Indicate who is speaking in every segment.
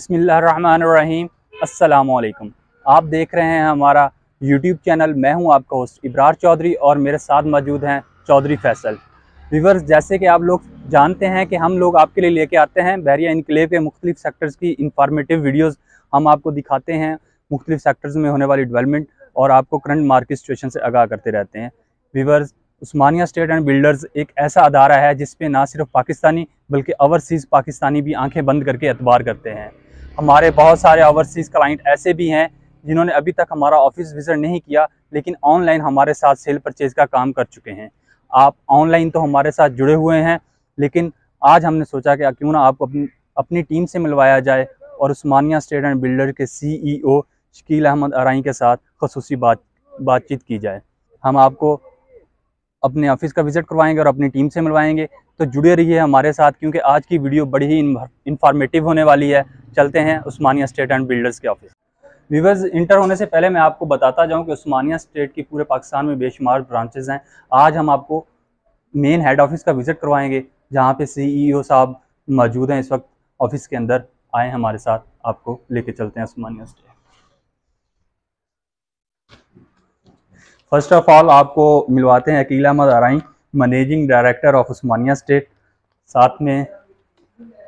Speaker 1: बिस्मिल्लाहिर्रहमानिर्रहीम। अस्सलामुअलैकुम। आप देख रहे हैं हमारा यूट्यूब चैनल। मैं हूं आपका होस्ट इब्रार चौधरी और मेरे साथ मौजूद हैं चौधरी फैसल। व्यूअर्स, जैसे कि आप लोग जानते हैं कि हम लोग आपके लिए लेके आते हैं बहरिया इनक्लेव के मुख्तलिफ सेक्टर्स की इंफॉर्मेटिव वीडियोज़। हम आपको दिखाते हैं मुख्तलिफ सेक्टर्स में होने वाली डेवलपमेंट और आपको करंट मार्केट सिचुएशन से आगाह करते रहते हैं। Viewers, Osmania state and builders एक ऐसा अदारा है जिसपे ना सिर्फ पाकिस्तानी बल्कि ओवरसीज़ पाकिस्तानी भी आंखें बंद करके एतबार करते हैं। हमारे बहुत सारे ओवरसीज़ क्लाइंट ऐसे भी हैं जिन्होंने अभी तक हमारा ऑफिस विजिट नहीं किया, लेकिन ऑनलाइन हमारे साथ सेल परचेज़ का काम कर चुके हैं। आप ऑनलाइन तो हमारे साथ जुड़े हुए हैं, लेकिन आज हमने सोचा कि क्यों ना आपको अपनी टीम से मिलवाया जाए और उस्मानिया स्टेट एंड बिल्डर के CEO शकील अहमद आरई के साथ खसूसी बातचीत की जाए। हम आपको अपने ऑफिस का विज़िट करवाएंगे और अपनी टीम से मिलवाएंगे, तो जुड़े रहिए हमारे साथ क्योंकि आज की वीडियो बड़ी ही इंफॉर्मेटिव होने वाली है। चलते हैं उस्मानिया स्टेट एंड बिल्डर्स के ऑफिस। व्यूअर्स, इंटर होने से पहले मैं आपको बताता जाऊं कि उस्मानिया स्टेट की पूरे पाकिस्तान में बेशुमार ब्रांचेज़ हैं। आज हम आपको मेन हेड ऑफिस का विज़िट करवाएंगे जहाँ पे CEO साहब मौजूद हैं इस वक्त ऑफिस के अंदर। आए हमारे साथ, आपको लेके चलते हैं Osmania state. First of all आपको मिलवाते हैं शकील अहमद आरई, managing director of Osmania state. साथ में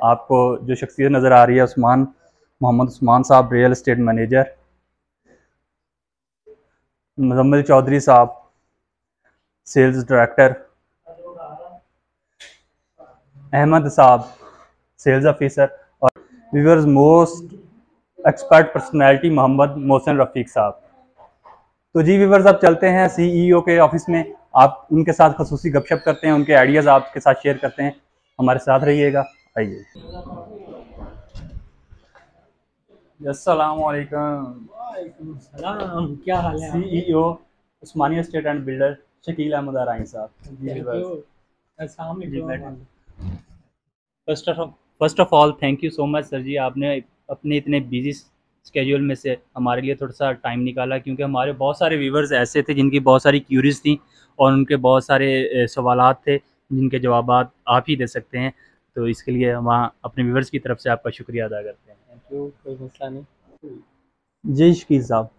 Speaker 1: आपको जो शख्सियत नज़र आ रही है Mohammed Usman sahab, real estate manager. Muzammil Chaudhary sahab, sales director. Ahmed sahab, sales officer. और viewers, most expert personality Mohammed Mohsin Rafiq sahab. तो जी व्यूअर्स, अब चलते हैं CEO के ऑफिस में। आप उनके साथ खसूसी गपशप करते हैं, उनके आइडियाज़ आपके साथ शेयर करते हैं। हमारे साथ रहिएगा, आइए। अस्सलाम वालेकुम।
Speaker 2: सलाम, क्या हाल है?
Speaker 1: CEO Osmania state and builder Shakeel Ahmed आरई sahab. First of all thank you so much sir ji, आपने अपने इतने बिजी स्केड्यूल में से हमारे लिए थोड़ा सा टाइम निकाला, क्योंकि हमारे बहुत सारे व्यूवर्स ऐसे थे जिनकी बहुत सारी क्यूरीज थी और उनके बहुत सारे सवालात थे जिनके जवाबात आप ही दे सकते हैं। तो इसके लिए वहाँ अपने व्यूवर्स की तरफ से आपका शुक्रिया अदा करते हैं।
Speaker 2: थैंक यू, कोई मसला नहीं।
Speaker 1: जी शकील साहब,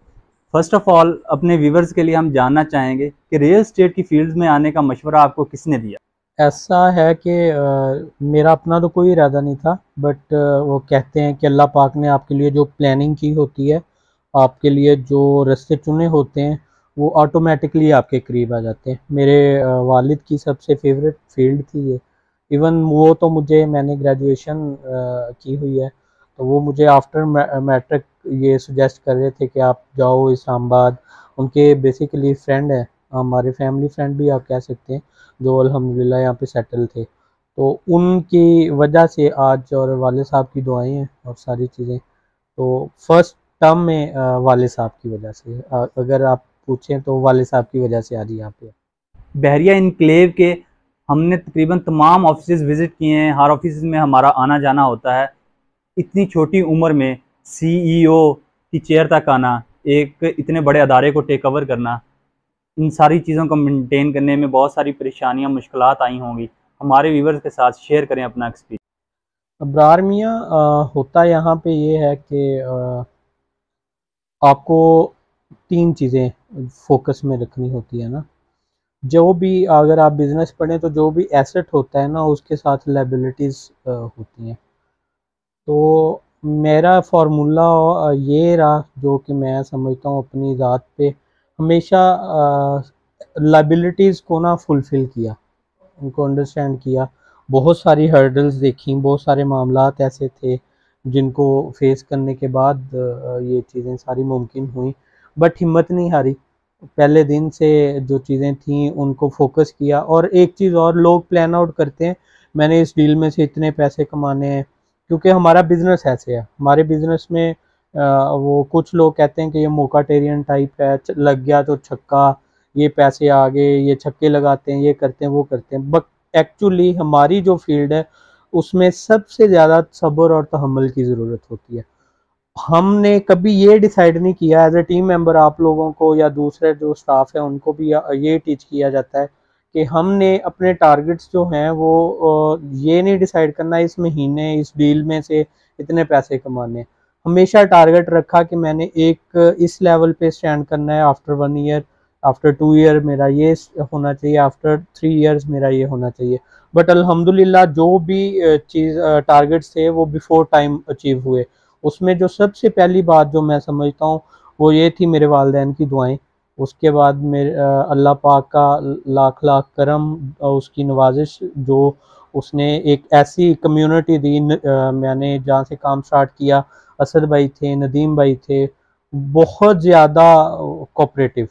Speaker 1: फर्स्ट ऑफ ऑल अपने व्यूवर्स के लिए हम जानना चाहेंगे कि रियल एस्टेट की फील्ड में आने का मशवरा आपको किसने दिया?
Speaker 2: ऐसा है कि मेरा अपना तो कोई इरादा नहीं था, बट वो कहते हैं कि अल्लाह पाक ने आपके लिए जो प्लानिंग की होती है, आपके लिए जो रास्ते चुने होते हैं, वो ऑटोमेटिकली आपके करीब आ जाते हैं। मेरे वालिद की सबसे फेवरेट फील्ड थी ये। इवन वो तो मैंने ग्रेजुएशन की हुई है, तो वो मुझे आफ्टर मैट्रिक ये सुजेस्ट कर रहे थे कि आप जाओ इस्लामाबाद। उनके बेसिकली फ्रेंड है, हमारे फैमिली फ्रेंड भी आप कह सकते हैं, जो अल्हम्दुलिल्लाह यहाँ पे सेटल थे। तो उनकी वजह से आज, और वाले साहब की दुआएं हैं और सारी चीज़ें, तो फर्स्ट टर्म में वाले साहब की वजह से, अगर आप पूछें तो वाले साहब की वजह से आज यहाँ पे।
Speaker 1: बहरिया इनक्लेव के हमने तकरीबन तमाम ऑफिस विज़िट किए हैं, हर ऑफिस में हमारा आना जाना होता है। इतनी छोटी उम्र में CEO की चेयर तक आना, एक इतने बड़े अदारे को टेक ओवर करना, इन सारी चीज़ों को मेंटेन करने में बहुत सारी परेशानियां, मुश्किलात आई होंगी। हमारे व्यूवर्स के साथ शेयर करें अपना एक्सपीरियंस।
Speaker 2: अब्रार मियाँ, होता यहाँ पे ये है कि आपको 3 चीज़ें फ़ोकस में रखनी होती है ना। जो भी, अगर आप बिज़नेस पढ़ें तो जो भी एसेट होता है ना, उसके साथ लायबिलिटीज़ होती हैं। तो मेरा फार्मूला ये रहा, जो कि मैं समझता हूँ अपनी ज़ात पे, हमेशा लायबिलिटीज़ को ना फुलफ़िल किया, उनको अंडरस्टैंड किया। बहुत सारी हर्डल्स देखी, बहुत सारे मामलात ऐसे थे जिनको फेस करने के बाद ये चीज़ें सारी मुमकिन हुई, बट हिम्मत नहीं हारी। पहले दिन से जो चीज़ें थी उनको फोकस किया। और एक चीज़ और, लोग प्लान आउट करते हैं, मैंने इस डील में से इतने पैसे कमाने हैं, क्योंकि हमारा बिज़नेस ऐसे है। हमारे बिज़नेस में वो कुछ लोग कहते हैं कि ये मौका-टेरियन टाइप है, लग गया तो छक्का, ये पैसे आ गए, ये छक्के लगाते हैं, ये करते हैं, वो करते हैं। बट एक्चुअली हमारी जो फील्ड है, उसमें सबसे ज़्यादा सब्र और तहम्मुल की ज़रूरत होती है। हमने कभी ये डिसाइड नहीं किया एज ए टीम मेंबर, आप लोगों को या दूसरे जो स्टाफ है उनको भी ये टीच किया जाता है कि हमने अपने टारगेट्स जो हैं वो ये नहीं डिसाइड करना इस महीने इस डील में से इतने पैसे कमाने। हमेशा टारगेट रखा कि मैंने एक इस लेवल पे स्टैंड करना है, आफ्टर 1 ईयर, आफ्टर 2 ईयर मेरा ये होना चाहिए, आफ्टर 3 ईयर्स मेरा ये होना चाहिए। बट अल्हम्दुलिल्लाह जो भी चीज़ टारगेट्स थे वो बिफोर टाइम अचीव हुए। उसमें जो सबसे पहली बात जो मैं समझता हूँ वो ये थी मेरे वालिदैन की दुआएं। उसके बाद मेरे अल्लाह पाक का लाख लाख करम, उसकी नवाजिश जो उसने एक ऐसी कम्युनिटी दी। मैंने जहाँ से काम स्टार्ट किया, असद भाई थे, नदीम भाई थे, बहुत ज़्यादा कोऑपरेटिव।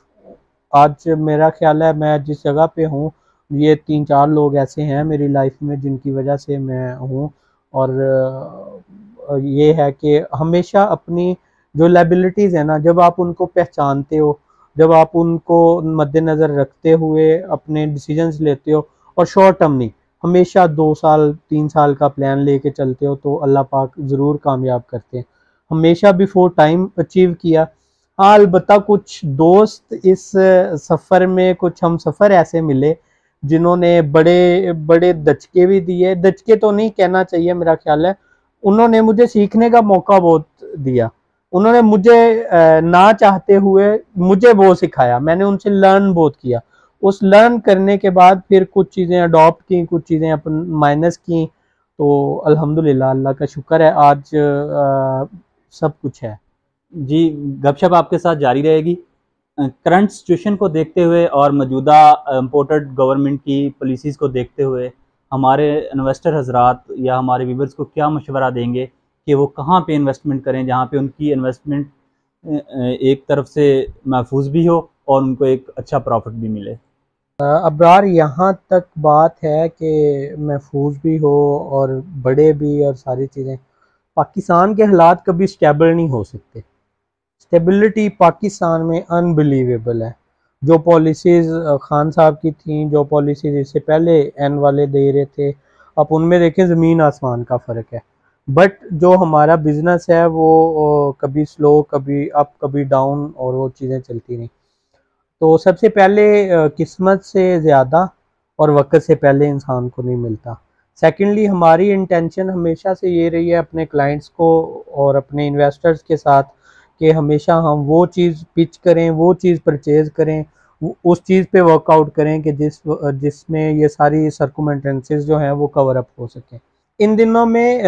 Speaker 2: आज मेरा ख्याल है मैं जिस जगह पे हूँ ये 3-4 लोग ऐसे हैं मेरी लाइफ में जिनकी वजह से मैं हूँ। और ये है कि हमेशा अपनी जो लायबिलिटीज़ है ना, जब आप उनको पहचानते हो, जब आप उनको मद्देनज़र रखते हुए अपने डिसीजंस लेते हो और शॉर्ट टर्म नहीं, हमेशा 2 साल 3 साल का प्लान लेके चलते हो तो अल्लाह पाक ज़रूर कामयाब करते हैं। हमेशा बिफोर टाइम अचीव किया। हाँ, अलबत्ता कुछ दोस्त इस सफ़र में, कुछ हम सफ़र ऐसे मिले जिन्होंने बड़े बड़े दचके भी दिए। दचके तो नहीं कहना चाहिए, मेरा ख्याल है उन्होंने मुझे सीखने का मौका बहुत दिया। उन्होंने मुझे ना चाहते हुए मुझे वो सिखाया, मैंने उनसे लर्न बहुत किया। उस लर्न करने के बाद फिर कुछ चीज़ें अडॉप्ट की, कुछ चीज़ें अपन माइनस की। तो अल्हम्दुलिल्लाह, अल्लाह का शुक्र है, आज सब कुछ है।
Speaker 1: जी, गपशप आपके साथ जारी रहेगी। करंट सिचुएशन को देखते हुए और मौजूदा इम्पोर्टेड गवर्नमेंट की पॉलिसीज़ को देखते हुए हमारे इन्वेस्टर हज़रात या हमारे व्यूवर्स को क्या मशवरा देंगे कि वो कहाँ पे इन्वेस्टमेंट करें जहाँ पे उनकी इन्वेस्टमेंट एक तरफ से महफूज भी हो और उनको एक अच्छा प्रॉफिट भी मिले?
Speaker 2: अबरार, यहाँ तक बात है कि महफूज भी हो और बड़े भी और सारी चीज़ें, पाकिस्तान के हालात कभी स्टेबल नहीं हो सकते। स्टेबिलिटी पाकिस्तान में अनबिलीवेबल है। जो पॉलिसीज़ खान साहब की थी, जो पॉलिसीज़ इससे पहले एन वाले दे रहे थे, आप उनमें देखें ज़मीन आसमान का फ़र्क है। बट जो हमारा बिज़नेस है वो कभी स्लो, कभी अप, कभी डाउन, और वो चीज़ें चलती नहीं। तो सबसे पहले किस्मत से ज़्यादा और वक्त से पहले इंसान को नहीं मिलता। सेकेंडली, हमारी इंटेंशन हमेशा से ये रही है अपने क्लाइंट्स को और अपने इन्वेस्टर्स के साथ कि हमेशा हम वो चीज़ पिच करें, वो चीज़ परचेज़ करें, उस चीज़ पे वर्कआउट करें कि जिसमें ये सारी सर्कुमेंटेंसेस जो हैं वो कवर अप हो सकें। इन दिनों में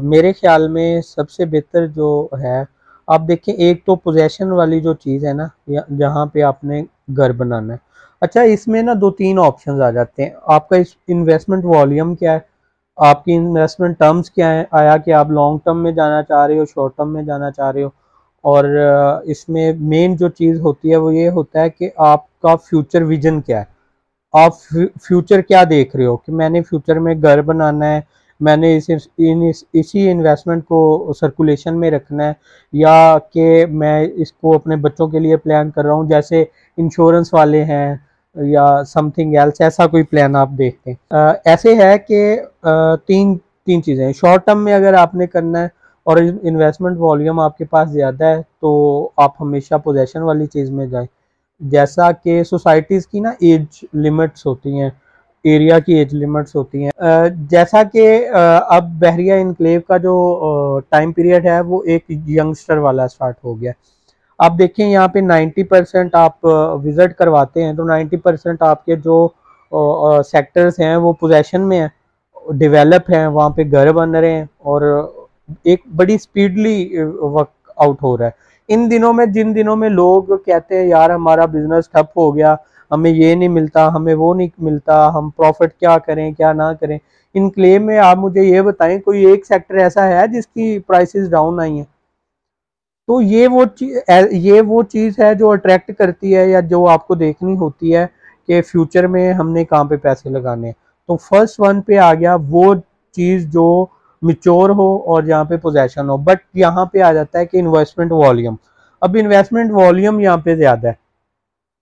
Speaker 2: मेरे ख्याल में सबसे बेहतर जो है, आप देखें, एक तो पोजेशन वाली जो चीज़ है ना, जहाँ पे आपने घर बनाना है। अच्छा, इसमें ना 2-3 ऑप्शंस आ जाते हैं। आपका इस इन्वेस्टमेंट वॉल्यूम क्या है, आपकी इन्वेस्टमेंट टर्म्स क्या है, आया कि आप लॉन्ग टर्म में जाना चाह रहे हो, शॉर्ट टर्म में जाना चाह रहे हो। और इसमें मेन जो चीज़ होती है वो ये होता है कि आपका फ्यूचर विजन क्या है। आप फ्यूचर क्या देख रहे हो कि मैंने फ्यूचर में घर बनाना है, मैंने इसी इन्वेस्टमेंट को सर्कुलेशन में रखना है, या कि मैं इसको अपने बच्चों के लिए प्लान कर रहा हूँ जैसे इंश्योरेंस वाले हैं, या समथिंग एल्स, ऐसा कोई प्लान आप देखते हैं। ऐसे है कि तीन तीन चीज़ें शॉर्ट टर्म में अगर आपने करना है और इन्वेस्टमेंट वॉल्यूम आपके पास ज़्यादा है तो आप हमेशा पोजेशन वाली चीज़ में जाएं। जैसा कि सोसाइटीज़ की ना एज लिमिट्स होती हैं, एरिया की एज लिमिट्स होती हैं। जैसा कि अब बहरिया इनक्लेव का जो टाइम पीरियड है वो एक यंगस्टर वाला स्टार्ट हो गया। आप देखें यहाँ पे 90% आप विज़िट करवाते हैं तो 90% आपके जो सेक्टर्स हैं वो पोजेशन में हैं, डेवलप हैं, वहाँ पे घर बन रहे हैं और एक बड़ी स्पीडली वर्क आउट हो रहा है। इन दिनों में, जिन दिनों में लोग कहते हैं यार हमारा बिजनेस ठप हो गया, हमें ये नहीं मिलता, हमें वो नहीं मिलता, हम प्रॉफिट क्या करें क्या ना करें, इन क्लेम में आप मुझे ये बताएं कोई एक सेक्टर ऐसा है जिसकी प्राइसेस डाउन आई हैं? तो ये वो चीज़ है जो अट्रैक्ट करती है या जो आपको देखनी होती है कि फ्यूचर में हमने कहाँ पे पैसे लगाने हैं। तो फर्स्ट वन पे आ गया वो चीज़ जो मिच्योर हो और जहाँ पे पोजेशन हो। बट यहाँ पे आ जाता है कि इन्वेस्टमेंट वॉल्यूम। अब इन्वेस्टमेंट वॉल्यूम यहाँ पे ज़्यादा है।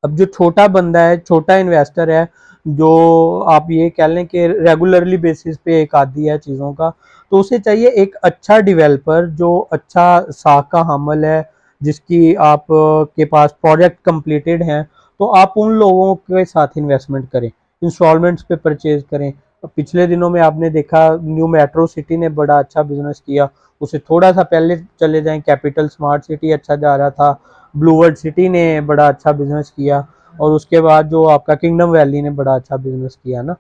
Speaker 2: अब जो छोटा बंदा है, छोटा इन्वेस्टर है, जो आप ये कह लें कि रेगुलरली बेसिस पे एक आदी है चीज़ों का, तो उसे चाहिए एक अच्छा डेवलपर जो अच्छा साख का हामिल है, जिसकी आप के पास प्रोजेक्ट कंप्लीटेड हैं, तो आप उन लोगों के साथ इन्वेस्टमेंट करें, इंस्टॉलमेंट्स पे परचेज करें। पिछले दिनों में आपने देखा न्यू मेट्रो सिटी ने बड़ा अच्छा बिजनेस किया, उसे थोड़ा सा पहले चले जाएं, कैपिटल स्मार्ट सिटी अच्छा जा रहा था, ब्लू वर्ल्ड सिटी ने बड़ा अच्छा बिजनेस किया, और उसके बाद जो आपका किंगडम वैली ने बड़ा अच्छा बिजनेस किया ना।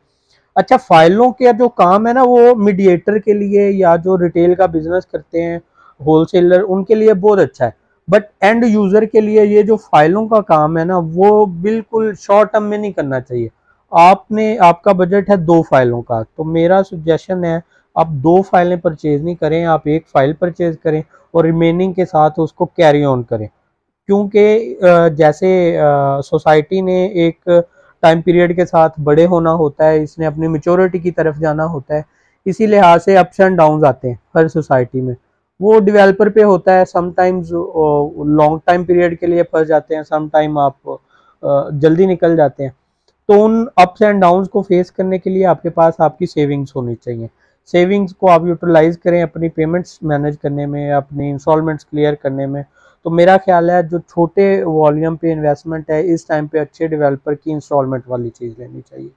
Speaker 2: अच्छा, फाइलों के जो काम है ना, वो मीडिएटर के लिए या जो रिटेल का बिजनेस करते हैं होलसेलर, उनके लिए बहुत अच्छा है। बट एंड यूजर के लिए ये जो फाइलों का काम है ना, वो बिल्कुल शॉर्ट टर्म में नहीं करना चाहिए। आपका बजट है 2 फाइलों का, तो मेरा सजेशन है आप 2 फाइलें परचेज नहीं करें, आप एक फाइल परचेज करें और रिमेनिंग के साथ उसको कैरी ऑन करें। क्योंकि जैसे सोसाइटी ने एक टाइम पीरियड के साथ बड़े होना होता है, इसने अपनी मेच्योरिटी की तरफ जाना होता है, इसी लिहाज से अप्स एंड डाउन्स आते हैं हर सोसाइटी में। वो डेवलपर पे होता है, समटाइम्स लॉन्ग टाइम पीरियड के लिए फंस जाते हैं, समटाइम आप जल्दी निकल जाते हैं। तो उन अप्स एंड डाउन्स को फेस करने के लिए आपके पास आपकी सेविंग्स होनी चाहिए। सेविंग्स को आप यूटिलाइज करें अपनी पेमेंट्स मैनेज करने में, अपनी इंस्टॉलमेंट्स क्लियर करने में। तो मेरा ख्याल है जो छोटे वॉल्यूम पे इन्वेस्टमेंट है, इस टाइम पे अच्छे डेवलपर की इंस्टॉलमेंट वाली चीज़ लेनी चाहिए।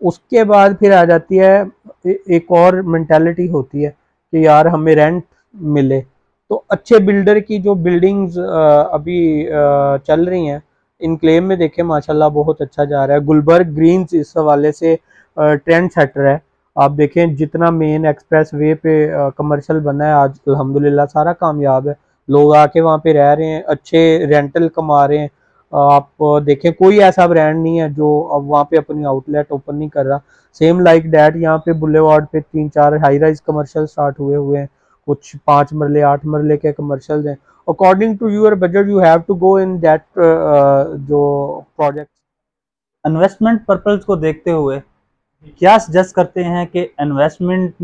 Speaker 2: उसके बाद फिर आ जाती है एक और मेंटालिटी होती है कि यार हमें रेंट मिले। तो अच्छे बिल्डर की जो बिल्डिंग्स अभी चल रही हैं, इनक्लेव में देखें माशाल्लाह बहुत अच्छा जा रहा है। गुलबर्ग ग्रीन्स इस हवाले से ट्रेंड सेटर है। आप देखें जितना मेन एक्सप्रेस वे पे कमर्शियल बना है आज, अल्हम्दुलिल्लाह सारा कामयाब है। लोग आके वहाँ पे रह रहे हैं, अच्छे रेंटल कमा रहे हैं। आप देखें कोई ऐसा ब्रांड नहीं है जो अब वहाँ पे अपनी आउटलेट ओपन नहीं कर रहा। सेम लाइक डैट यहाँ पे बुलेवार्ड पे 3-4 हाई राइज कमर्शियल स्टार्ट हुए हैं, कुछ 5 मरले 8 मरले के कमर्शियल हैं। According to your budget you have to go in that जो प्रोजेक्ट।
Speaker 1: इन्वेस्टमेंट पर्पस को देखते हुए क्या सजेस्ट करते हैं कि इन्वेस्टमेंट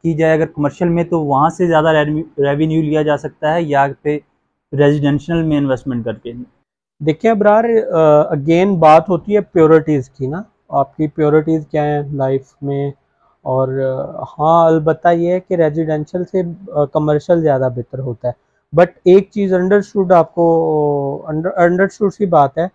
Speaker 1: की जाए अगर कमर्शियल में, तो वहाँ से ज़्यादा रेवेन्यू लिया जा सकता है या फिर रेजिडेंशियल में इन्वेस्टमेंट करके?
Speaker 2: देखिए अबरार, अगेन बात होती है प्योरिटीज़ की ना, आपकी प्योरिटीज़ क्या है लाइफ में। और हाँ, अलबत्ता ये है कि रेजिडेंशियल से कमर्शियल ज़्यादा बेहतर होता है। बट एक चीज़ अंडरस्टूड, आपको अंडरस्टूड सी बात है,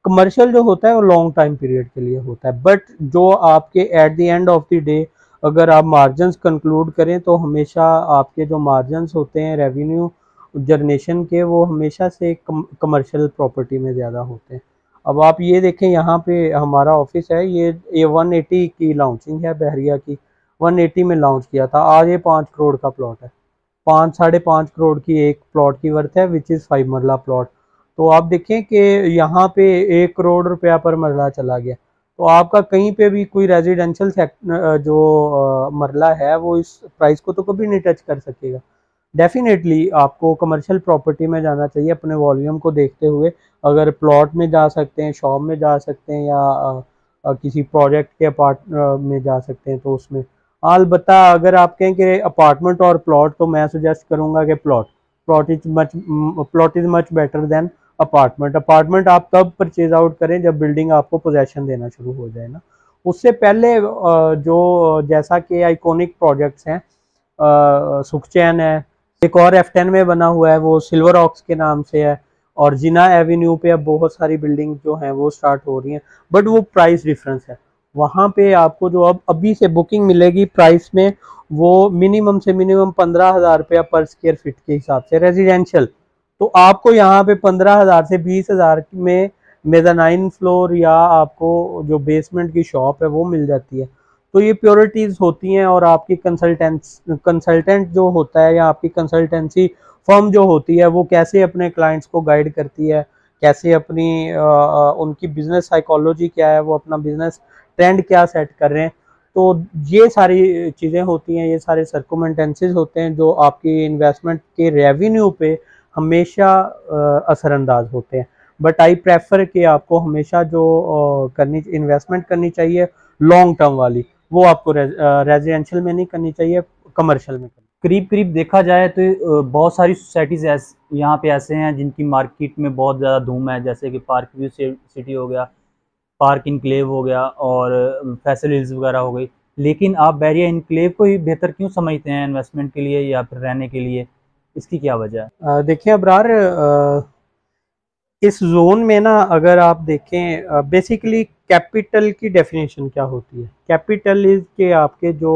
Speaker 2: कमर्शियल जो होता है वो लॉन्ग टाइम पीरियड के लिए होता है। बट जो आपके at the end of the day अगर आप मार्जिनस कंक्लूड करें, तो हमेशा आपके जो मार्जिनस होते हैं रेवेन्यू जनरेशन के, वो हमेशा से कमर्शियल प्रॉपर्टी में ज़्यादा होते हैं। अब आप ये देखें, यहाँ पे हमारा ऑफिस है, ये 180 की लॉन्चिंग है बहरिया की, 180 में लॉन्च किया था। आज ये 5 करोड़ का प्लॉट है, 5-5.5 करोड़ की एक प्लॉट की वर्थ है, विच इज़ 5 मरला प्लॉट। तो आप देखें कि यहाँ पे 1 करोड़ रुपया पर मरला चला गया। तो आपका कहीं पे भी कोई रेजिडेंशियल जो मरला है, वो इस प्राइस को तो कभी नहीं टच कर सकेगा। डेफिनेटली आपको कमर्शियल प्रॉपर्टी में जाना चाहिए अपने वॉल्यूम को देखते हुए। अगर प्लॉट में जा सकते हैं, शॉप में जा सकते हैं, या किसी प्रोजेक्ट के अपार्ट में जा सकते हैं, तो उसमें अलबत्ता अगर आप कहें कि अपार्टमेंट और प्लॉट, तो मैं सुजेस्ट करूंगा कि plot is much better than apartment. Apartment आप तब परचेज आउट करें जब बिल्डिंग आपको पोजेशन देना शुरू हो जाए ना। उससे पहले जो जैसा कि आइकॉनिक प्रोजेक्ट्स हैं, सुखचैन है, एक और F10 में बना हुआ है, वो सिल्वर ऑक्स के नाम से है, और जिना एवेन्यू पे अब बहुत सारी बिल्डिंग जो हैं वो स्टार्ट हो रही हैं। बट वो प्राइस डिफरेंस है, वहाँ पे आपको जो अब अभी से बुकिंग मिलेगी प्राइस में, वो मिनिमम से मिनिमम 15,000 रुपया पर स्क्वायर फीट के हिसाब से रेजिडेंशियल। तो आपको यहाँ पे 15,000 से 20,000 में मेज़ानाइन फ्लोर या आपको जो बेसमेंट की शॉप है वो मिल जाती है। तो ये प्योरिटीज़ होती हैं, और आपकी कंसल्टेंट जो होता है, या आपकी कंसल्टेंसी फर्म जो होती है, वो कैसे अपने क्लाइंट्स को गाइड करती है, कैसे अपनी उनकी बिजनेस साइकोलॉजी क्या है, वो अपना बिजनेस ट्रेंड क्या सेट कर रहे हैं। तो ये सारी चीज़ें होती हैं, ये सारे सर्कुमेंटेंसेस होते हैं जो आपकी इन्वेस्टमेंट के रेवेन्यू पे हमेशा असरअंदाज होते हैं। बट आई प्रेफर कि आपको हमेशा जो इन्वेस्टमेंट करनी चाहिए लॉन्ग टर्म वाली, वो आपको रेजिडेंशियल में नहीं करनी चाहिए, कमर्शियल में करनी।
Speaker 1: करीब करीब देखा जाए तो बहुत सारी सोसाइटीज़ यहाँ पे ऐसे हैं जिनकी मार्केट में बहुत ज़्यादा धूम है, जैसे कि पार्क व्यू सिटी हो गया, पार्क इनक्लेव हो गया, और फैसल हिल्स वगैरह हो गई। लेकिन आप बैरिया इनक्लेव को ही बेहतर क्यों समझते हैं इन्वेस्टमेंट के लिए या फिर रहने के लिए? इसकी क्या वजह है?
Speaker 2: देखिए अबरार, इस जोन में ना अगर आप देखें बेसिकली कैपिटल की डेफिनेशन क्या होती है। कैपिटल इज के आपके जो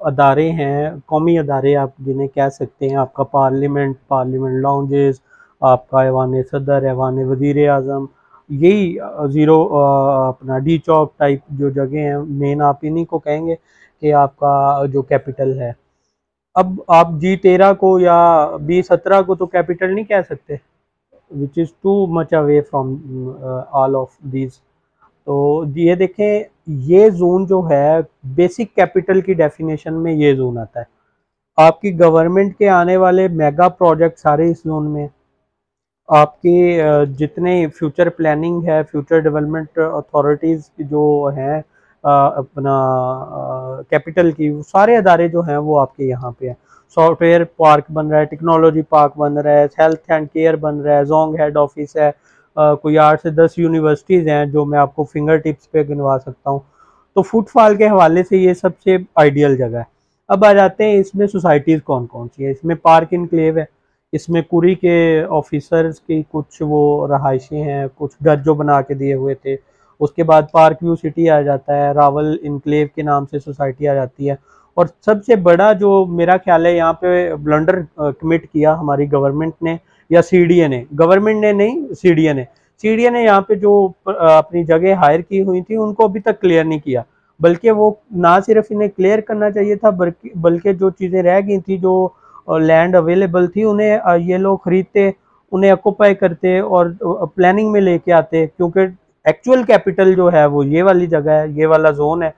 Speaker 2: अदारे हैं, कौमी अदारे आप जिन्हें कह सकते हैं, आपका पार्लियामेंट, पार्लियामेंट लाउंजेस, आपका ऐवान सदर, ऐवान वज़ीर आज़म, यही ज़ीरो अपना डी चौक टाइप जो जगह हैं मेन, आप इन्हीं को कहेंगे कि आपका जो कैपिटल है। अब आप G13 को या B17 को तो कैपिटल नहीं कह सकते, which is too much away from all of these. तो ये देखें, ये जोन जो है बेसिक कैपिटल की डेफिनेशन में ये जोन आता है। आपकी गवर्नमेंट के आने वाले मेगा प्रोजेक्ट सारे इस जोन में, आपके जितने फ्यूचर प्लानिंग है, फ्यूचर डेवलपमेंट अथॉरिटीज़ जो हैं अपना कैपिटल की, वो सारे अदारे जो हैं वो आपके यहाँ पे हैं। सॉफ्टवेयर पार्क बन रहा है, टेक्नोलॉजी पार्क बन रहा है, हेल्थ एंड केयर बन रहा है, जोंग हेड ऑफिस है, कोई 8 से 10 यूनिवर्सिटीज़ हैं जो मैं आपको फिंगर टिप्स पे गिनवा सकता हूँ। तो फुटफॉल के हवाले से ये सबसे आइडियल जगह है। अब आ जाते हैं इसमें सोसाइटीज़ कौन कौन सी है। इसमें पार्क इनक्लेव है, इसमें कुरी के ऑफिसर्स की कुछ वो रहायशें हैं, कुछ घर जो बना के दिए हुए थे। उसके बाद पार्क व्यू सिटी आ जाता है, रावल इनक्लेव के नाम से सोसाइटी आ जाती है। और सबसे बड़ा जो मेरा ख्याल है यहाँ पे ब्लंडर कमिट किया हमारी गवर्नमेंट ने या सीडीए ने, गवर्नमेंट ने नहीं सीडीए ने यहाँ पे जो अपनी जगह हायर की हुई थी उनको अभी तक क्लियर नहीं किया। बल्कि वो ना सिर्फ इन्हें क्लियर करना चाहिए था, बल्कि जो चीज़ें रह गई थी, जो लैंड अवेलेबल थी, उन्हें ये लोग खरीदते, उन्हें ऑक्यूपाई करते और प्लानिंग में लेके आते, क्योंकि एक्चुअल कैपिटल जो है वो ये वाली जगह है, ये वाला जोन है।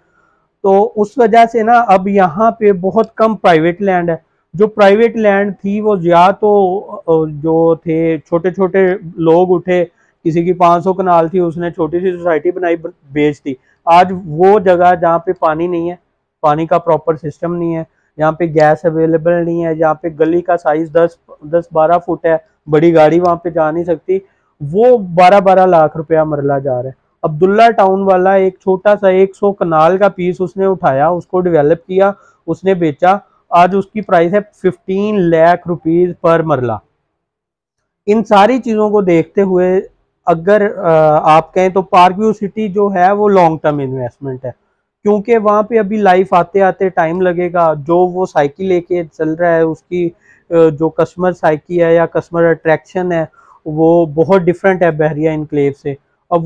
Speaker 2: तो उस वजह से ना अब यहाँ पे बहुत कम प्राइवेट लैंड है। जो प्राइवेट लैंड थी वो या तो जो थे छोटे छोटे लोग उठे, किसी की 500 कनाल थी, उसने छोटी सी सोसाइटी बनाई, बेच दी। आज वो जगह जहाँ पे पानी नहीं है, पानी का प्रॉपर सिस्टम नहीं है, यहाँ पे गैस अवेलेबल नहीं है, जहाँ पे गली का साइज 10-12 फुट है, बड़ी गाड़ी वहाँ पे जा नहीं सकती, वो 12-12 लाख रुपया मरला जा रहा है। अब्दुल्ला टाउन वाला एक छोटा सा 100 कनाल का पीस उसने उठाया, उसको डेवलप किया, उसने बेचा, आज उसकी प्राइस है 15 लाख रुपीज पर मरला। इन सारी चीज़ों को देखते हुए अगर आप कहें तो पार्क व्यू सिटी जो है वो लॉन्ग टर्म इन्वेस्टमेंट है, क्योंकि वहाँ पे अभी लाइफ आते आते टाइम लगेगा। जो वो साइकिल लेके चल रहा है उसकी जो कस्टमर साइकी है या कस्टमर अट्रैक्शन है वो बहुत डिफरेंट है बहरिया इनक्लेव से। अब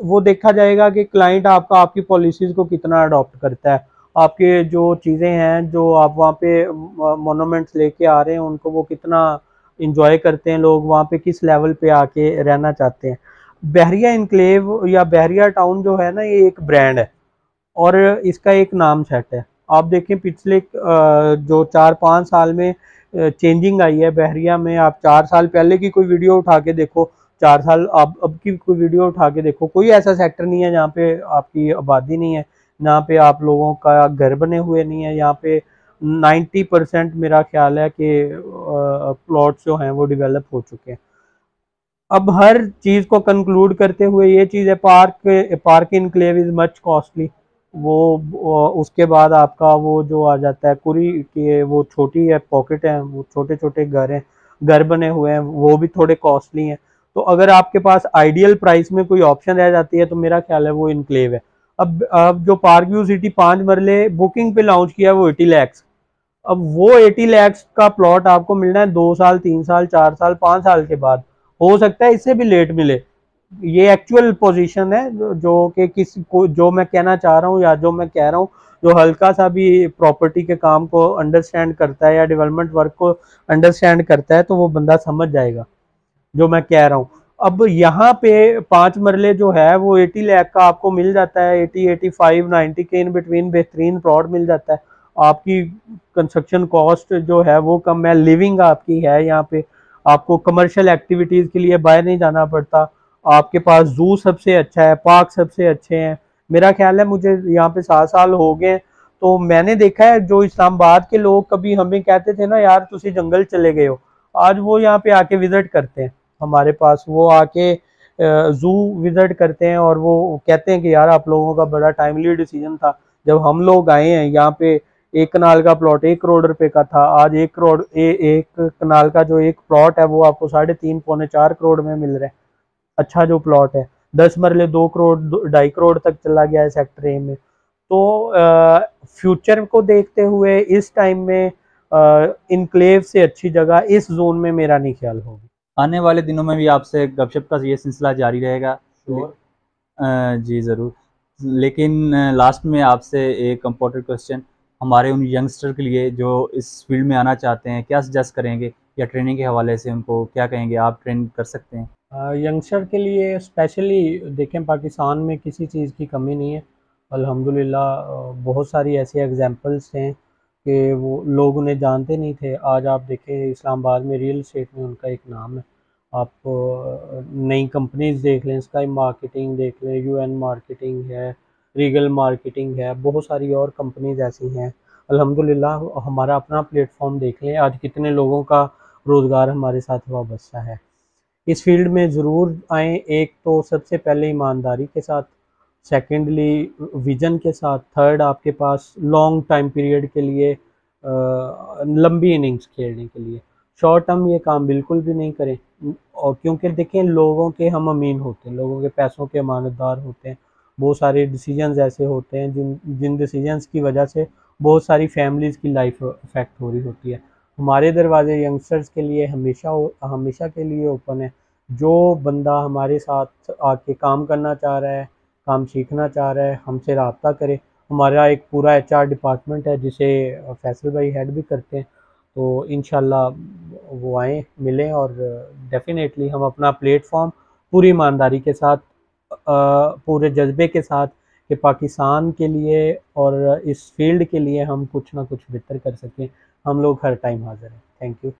Speaker 2: वो देखा जाएगा कि क्लाइंट आपका आपकी पॉलिसीज़ को कितना अडॉप्ट करता है, आपके जो चीज़ें हैं जो आप वहाँ पे मोनूमेंट्स लेके आ रहे हैं उनको वो कितना इंजॉय करते हैं, लोग वहाँ पे किस लेवल पे आके रहना चाहते हैं। बहरिया इनक्लेव या बहरिया टाउन जो है ना, ये एक ब्रांड है और इसका एक नाम सेट है। आप देखें पिछले जो 4-5 साल में चेंजिंग आई है बहरिया में। आप 4 साल पहले की कोई वीडियो उठा के देखो, 4 साल आप अब की कोई वीडियो उठा के देखो, कोई ऐसा सेक्टर नहीं है जहाँ पे आपकी आबादी नहीं है, जहाँ पे आप लोगों का घर बने हुए नहीं है। यहाँ पे 90% मेरा ख्याल है कि प्लॉट्स जो हैं वो डेवलप हो चुके हैं। अब हर चीज़ को कंक्लूड करते हुए ये चीज़ है, park enclave is much costly. उसके बाद आपका वो जो आ जाता है कुरी के, वो छोटी है पॉकेट है, वो छोटे छोटे घर हैं, घर बने हुए हैं, वो भी थोड़े कॉस्टली हैं। तो अगर आपके पास आइडियल प्राइस में कोई ऑप्शन रह जाती है तो मेरा ख्याल है वो इनक्लेव है। अब जो पार्क व्यू सिटी 5 मरले बुकिंग पे लॉन्च किया वो 80 लैक्स। अब वो 80 लैक्स का प्लॉट आपको मिलना है 2 साल, 3 साल, 4 साल, 5 साल के बाद, हो सकता है इससे भी लेट मिले। ये एक्चुअल पोजीशन है जो कि किसी को, जो मैं कहना चाह रहा हूँ या जो मैं कह रहा हूँ, जो हल्का सा भी प्रॉपर्टी के काम को अंडरस्टैंड करता है या डेवलपमेंट वर्क को अंडरस्टैंड करता है तो वो बंदा समझ जाएगा जो मैं कह रहा हूँ। अब यहाँ पे 5 मरले जो है वो 80 लाख का आपको मिल जाता है, 80, 85, 90 के इन बिटवीन बेहतरीन प्लॉट मिल जाता है। आपकी कंस्ट्रक्शन कॉस्ट जो है वो कम है, लिविंग आपकी है यहाँ पे, आपको कमर्शियल एक्टिविटीज़ के लिए बाहर नहीं जाना पड़ता, आपके पास जू सबसे अच्छा है, पार्क सबसे अच्छे हैं। मेरा ख्याल है मुझे यहाँ पे 7 साल हो गए, तो मैंने देखा है जो इस्लामाबाद के लोग कभी हमें कहते थे ना यार तुसी जंगल चले गए हो, आज वो यहाँ पे आके विजिट करते हैं हमारे पास, वो आके जू विजिट करते हैं और वो कहते हैं कि यार आप लोगों का बड़ा टाइमली डिसीजन था जब हम लोग आए हैं यहाँ पे। 1 कनाल का प्लॉट 1 करोड़ रुपए का था, आज 1 करोड़, 1 कनाल का जो एक प्लॉट है वो आपको 3.5 पौने 4 करोड़ में मिल रहा है। अच्छा जो प्लॉट है, 10 मरले 2 करोड़ 2.5 करोड़ तक चला गया है सेक्टर ए में। तो फ्यूचर को देखते हुए इस टाइम में इनक्लेव से अच्छी जगह इस जोन में मेरा नहीं ख्याल होगी।
Speaker 1: आने वाले दिनों में भी आपसे गपशप का ये सिलसिला जारी रहेगा।
Speaker 2: श्योर।
Speaker 1: जी ज़रूर। लेकिन लास्ट में आपसे एक इम्पोर्टेंट क्वेश्चन, हमारे उन यंगस्टर के लिए जो इस फील्ड में आना चाहते हैं, क्या सजेस्ट करेंगे या ट्रेनिंग के हवाले से उनको क्या कहेंगे? आप ट्रेन कर सकते हैं।
Speaker 2: यंगस्टर के लिए स्पेशली देखें, पाकिस्तान में किसी चीज़ की कमी नहीं है अल्हम्दुलिल्लाह। बहुत सारी ऐसी एग्जांपल्स हैं कि वो लोग उन्हें जानते नहीं थे। आज आप देखें इस्लामाबाद में रियल एस्टेट में उनका एक नाम है। आप नई कंपनीज देख लें, स्काई मार्केटिंग देख लें, यूएन मार्केटिंग है, रीगल मार्केटिंग है, बहुत सारी और कंपनीज ऐसी हैं। अल्हम्दुलिल्लाह हमारा अपना प्लेटफॉर्म देख लें, आज कितने लोगों का रोज़गार हमारे साथ वाबस्ता है। इस फील्ड में ज़रूर आएँ। एक तो सबसे पहले ईमानदारी के साथ, सेकेंडली विजन के साथ, थर्ड आपके पास लॉन्ग टाइम पीरियड के लिए लंबी इनिंग्स खेलने के लिए। शॉर्ट टर्म ये काम बिल्कुल भी नहीं करें। और क्योंकि देखें लोगों के हम अमीन होते हैं, लोगों के पैसों के अमानतदार होते हैं। बहुत सारे डिसीजंस ऐसे होते हैं जिन जिन डिसीजंस की वजह से बहुत सारी फैमिलीज़ की लाइफ अफेक्ट हो रही होती है। हमारे दरवाजे यंगस्टर्स के लिए हमेशा के लिए ओपन है। जो बंदा हमारे साथ आके काम करना चाह रहा है, काम सीखना चाह रहा है, हमसे रब्ता करे। हमारा एक पूरा एचआर डिपार्टमेंट है जिसे फैसल भाई हेड भी करते हैं। तो इंशाल्लाह वो आएँ, मिलें और डेफ़िनेटली हम अपना प्लेटफ़ॉर्म पूरी ईमानदारी के साथ, पूरे जज़्बे के साथ कि पाकिस्तान के लिए और इस फ़ील्ड के लिए हम कुछ ना कुछ बेहतर कर सकें, हम लोग हर टाइम हाज़िर हैं। Thank you.